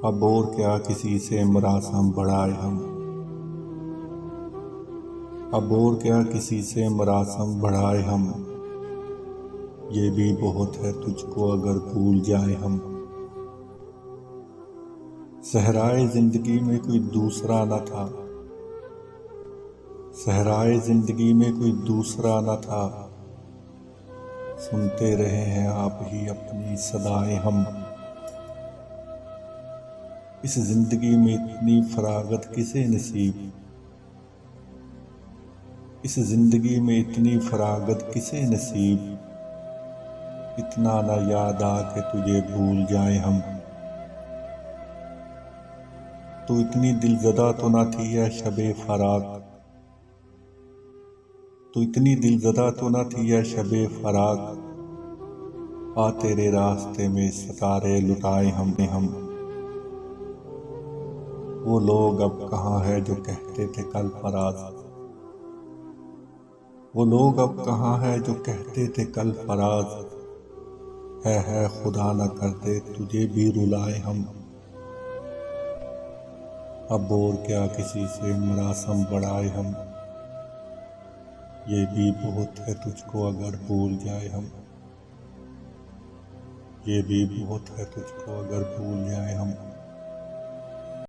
अब और क्या किसी से मरासम बढ़ाए हम। अब और क्या किसी से मरासम बढ़ाए हम। ये भी बहुत है तुझको अगर भूल जाए हम। सहराए जिंदगी में कोई दूसरा न था। सहराए जिंदगी में कोई दूसरा न था। सुनते रहे हैं आप ही अपनी सदाएं हम। इस जिंदगी में इतनी फरागत किसे नसीब। इस जिंदगी में इतनी फरागत किसे नसीब। इतना ना याद आ के तुझे भूल जाए हम। तू इतनी दिलज़दा तो ना थी है शबे फराक। तू इतनी दिलज़दा तो ना थी है शबे फराक। आ तेरे रास्ते में सितारे लुटाए हमने हम। वो लोग अब कहाँ है जो कहते थे कल फराज। वो लोग अब कहाँ है जो कहते थे कल फराज। है खुदा न करते तुझे भी रुलाए हम। अब और क्या किसी से मरासम बढ़ाए हम। ये भी बहुत है तुझको अगर भूल जाए हम। ये भी बहुत है तुझको अगर भूल जाए हम।